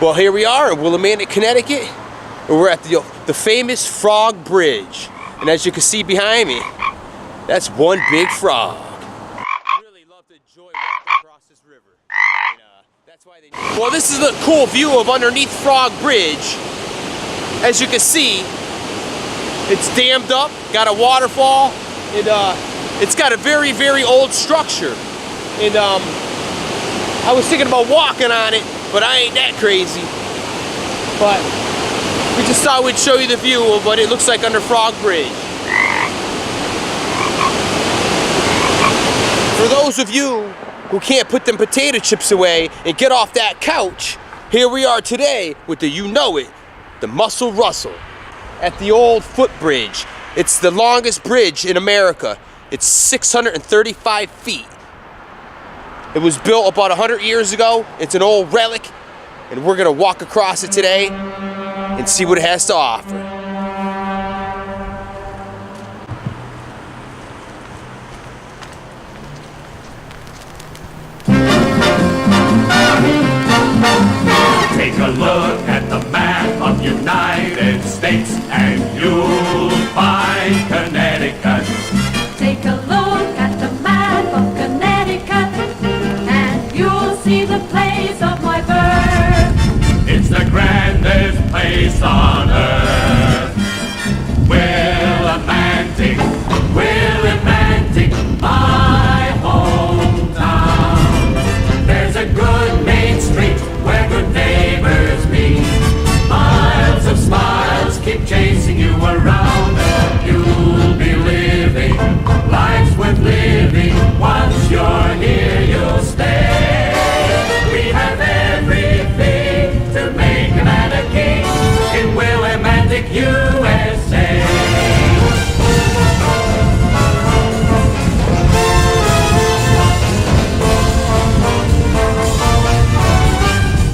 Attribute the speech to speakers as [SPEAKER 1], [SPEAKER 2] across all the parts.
[SPEAKER 1] Well, here we are in Willimantic, Connecticut, and we're at the famous Frog Bridge. And as you can see behind me, that's one big frog. I really love to enjoy walking across this river. And, that's why they... Well, this is a cool view of underneath Frog Bridge. As you can see, it's dammed up, got a waterfall, and it's got a very, very old structure. And I was thinking about walking on it, but I ain't that crazy. But we just thought we'd show you the view of what it looks like under Frog Bridge. For those of you who can't put them potato chips away and get off that couch, here we are today with the the Muscle Russell at the old footbridge. It's the longest bridge in America. It's 635 feet. It was built about 100 years ago. It's an old relic, and we're gonna walk across it today and see what it has to offer.
[SPEAKER 2] Take a look at the map of United States and you'll find Connecticut.
[SPEAKER 3] Take a look at the map of Connecticut and you'll see the place of my birth.
[SPEAKER 2] It's the grandest place on earth. Willimantic, Willimantic, my hometown. There's a good main street where good neighbors meet. Miles of smiles keep chasing you around. You'll be living life's worth living. Once you're here, you'll stay. We have everything to make a man a king in Willimantic USA.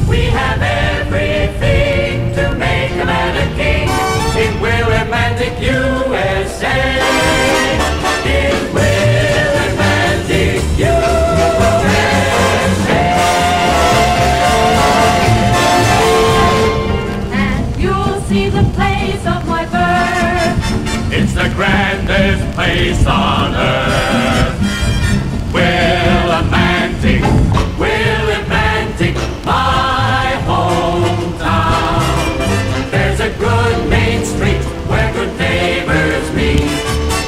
[SPEAKER 2] We have everything to make a man a king in Willimantic USA. In Willimantic USA.
[SPEAKER 3] And you'll see the place of my birth.
[SPEAKER 2] It's the grandest place on earth. Willimantic, Willimantic, my hometown. There's a good main street where good neighbors meet.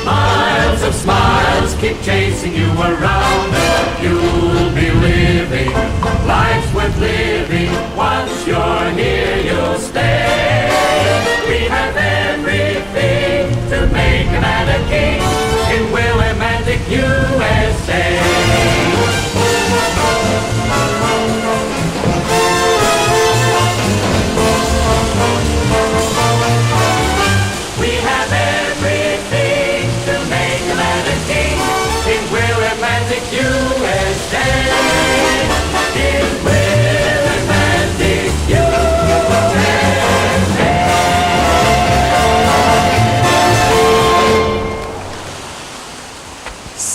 [SPEAKER 2] Miles of smiles keep chasing you around. You'll be living life's worth living. Once you're here, you'll stay. We have everything to make a man a king in Willimantic USA. We have everything to make a man a king in Willimantic USA. In Willimantic USA.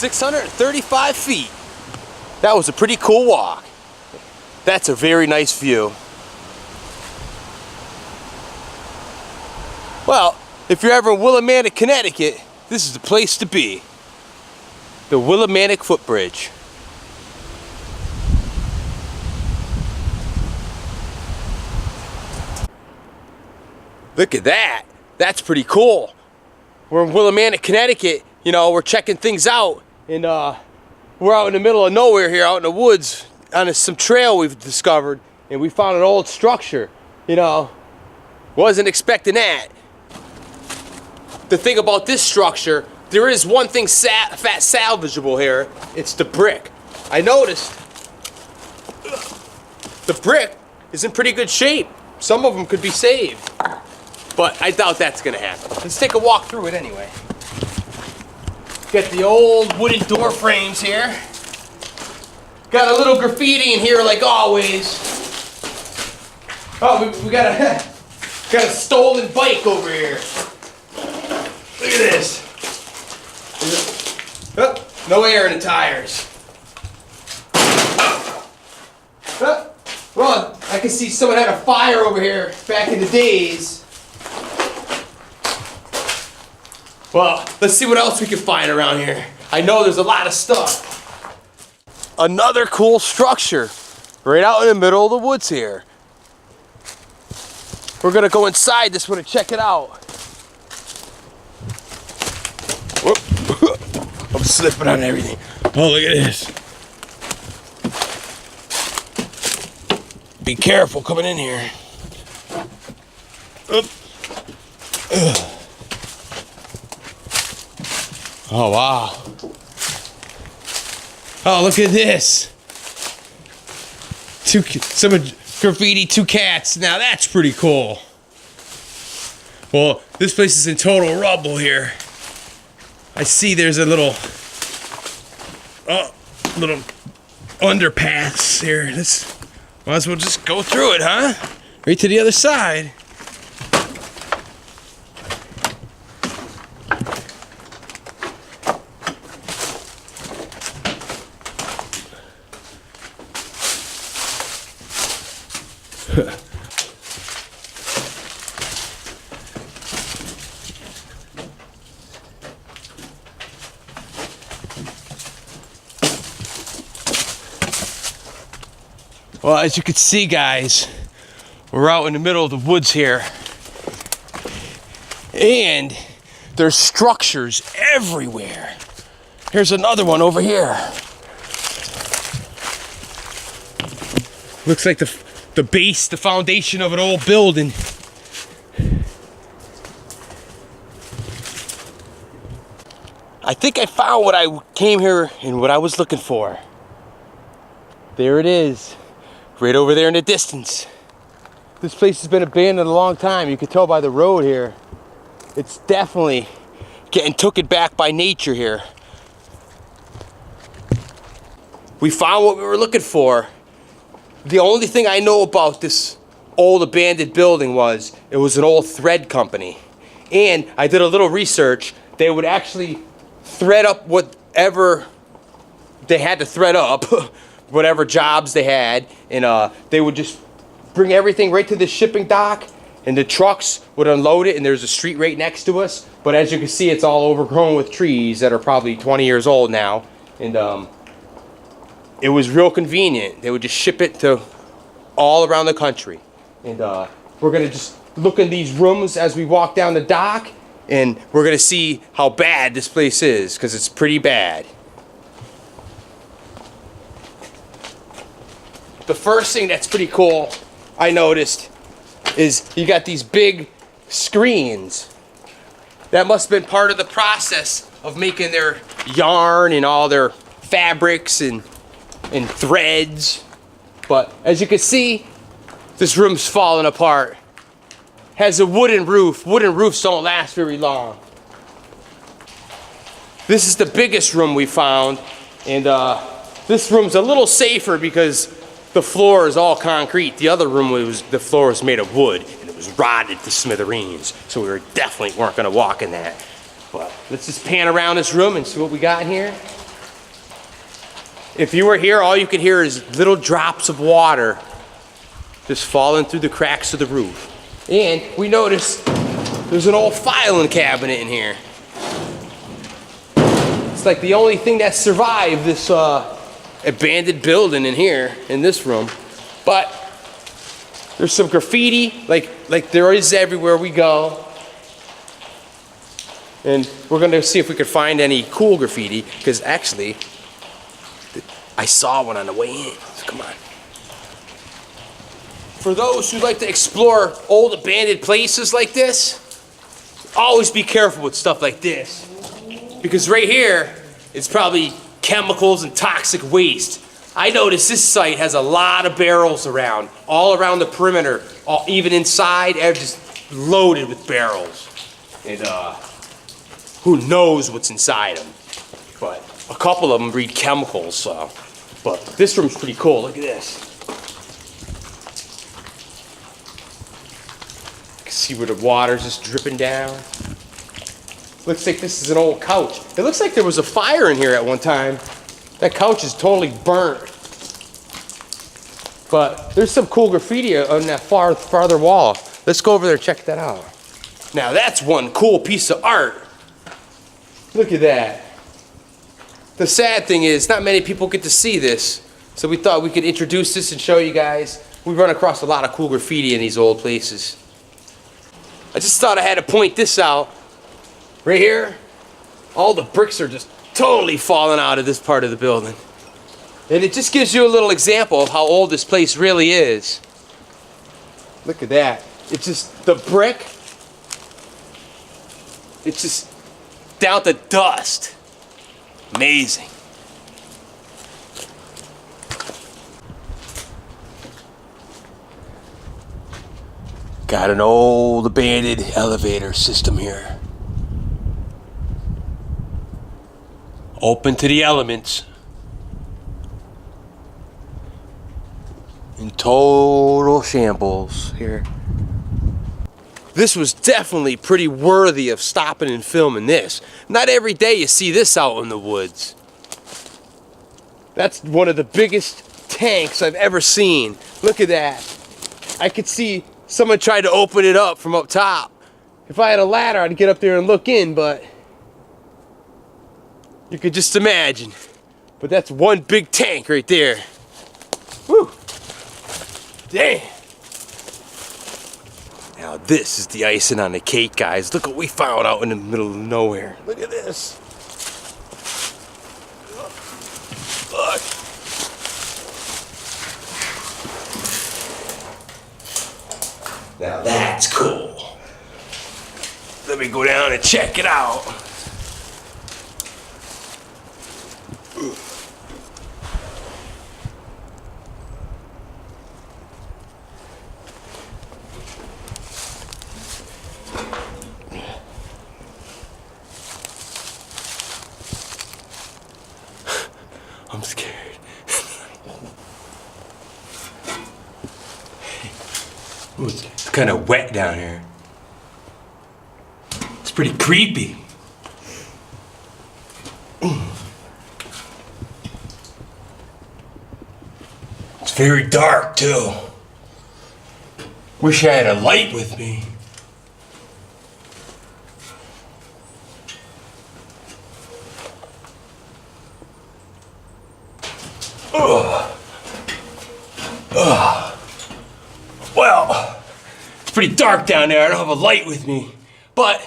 [SPEAKER 1] 635 feet. That was a pretty cool walk. That's a very nice view. Well, if you're ever in Willimantic, Connecticut, this is the place to be. The Willimantic Footbridge. Look at that. That's pretty cool. We're in Willimantic, Connecticut. You know, we're checking things out. And we're out in the middle of nowhere here, out in the woods, on some trail we've discovered. And we found an old structure. You know, wasn't expecting that. The thing about this structure, there is one thing salvageable here. It's the brick. I noticed the brick is in pretty good shape. Some of them could be saved, but I doubt that's gonna happen. Let's take a walk through it anyway. Got the old wooden door frames here. Got a little graffiti in here like always. Oh, we got a stolen bike over here. Look at this. Oh, no air in the tires. Oh, well, I can see someone had a fire over here back in the days. Well, let's see what else we can find around here. I know there's a lot of stuff. Another cool structure right out in the middle of the woods here. We're gonna go inside this one and check it out. Whoop. I'm slipping on everything. Oh, look at this. Be careful coming in here. Oh, wow. Oh, look at this. Some graffiti, 2 cats. Now that's pretty cool. Well, this place is in total rubble here. I see there's a little underpass here. Let's might as well just go through it, huh? Right to the other side. Well, as you can see, guys, we're out in the middle of the woods here, and there's structures everywhere. Here's another one over here. Looks like the base, the foundation of an old building. I think I found what I came here and what I was looking for. There it is. Right over there in the distance. This place has been abandoned a long time. You can tell by the road here. It's definitely getting taken back by nature here. We found what we were looking for. The only thing I know about this old abandoned building was it was an old thread company. And I did a little research. They would actually thread up whatever they had to thread up. Whatever jobs they had, and they would just bring everything right to the shipping dock, and the trucks would unload it, and there's a street right next to us. But as you can see, it's all overgrown with trees that are probably 20 years old now, and it was real convenient. They would just ship it to all around the country. And we're gonna just look in these rooms as we walk down the dock, and we're gonna see how bad this place is, because it's pretty bad. The first thing that's pretty cool I noticed is you got these big screens. That must have been part of the process of making their yarn and all their fabrics and threads. But as you can see, this room's falling apart. Has a wooden roof. Wooden roofs don't last very long. This is the biggest room we found, and this room's a little safer because the floor is all concrete. The other room the floor was made of wood, and it was rotted to smithereens. So we definitely weren't gonna walk in that. But let's just pan around this room and see what we got in here. If you were here, all you could hear is little drops of water just falling through the cracks of the roof. And we noticed there's an old filing cabinet in here. It's like the only thing that survived this abandoned building in here, in this room. But there's some graffiti, like there is everywhere we go. And we're gonna see if we could find any cool graffiti, because actually, I saw one on the way in, so come on. For those who like to explore old abandoned places like this, always be careful with stuff like this. Because right here, it's probably chemicals and toxic waste. I noticed this site has a lot of barrels around, all around the perimeter, even inside, just loaded with barrels. And who knows what's inside them. But a couple of them read chemicals, so. But this room's pretty cool, look at this. You can see where the water's just dripping down. Looks like this is an old couch. It looks like there was a fire in here at one time. That couch is totally burnt. But there's some cool graffiti on that farther wall. Let's go over there and check that out. Now that's one cool piece of art. Look at that. The sad thing is, not many people get to see this. So we thought we could introduce this and show you guys. We run across a lot of cool graffiti in these old places. I just thought I had to point this out. Right here, all the bricks are just totally falling out of this part of the building. And it just gives you a little example of how old this place really is. Look at that. It's just the brick. It's just down to dust. Amazing. Got an old abandoned elevator system here. Open to the elements. In total shambles here. This was definitely pretty worthy of stopping and filming this. Not every day you see this out in the woods. That's one of the biggest tanks I've ever seen. Look at that. I could see someone tried to open it up from up top. If I had a ladder, I'd get up there and look in, but you could just imagine. But that's one big tank right there. Woo! Damn! Now this is the icing on the cake, guys. Look what we found out in the middle of nowhere. Look at this. Look. Now that's cool. Let me go down and check it out. I'm scared. Ooh, it's kind of wet down here. It's pretty creepy. It's very dark too. Wish I had a light with me. Well, it's pretty dark down there. I don't have a light with me, but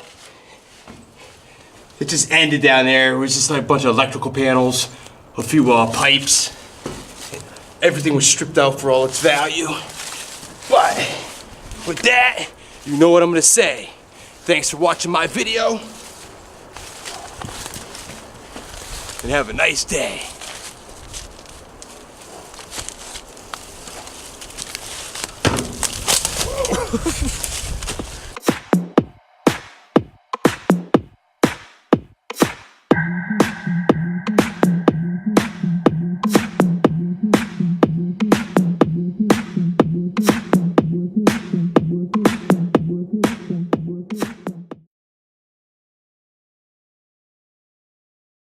[SPEAKER 1] it just ended down there. It was just like a bunch of electrical panels, a few pipes. Everything was stripped out for all its value. But with that, you know what I'm gonna say. Thanks for watching my video, and have a nice day. Whoa.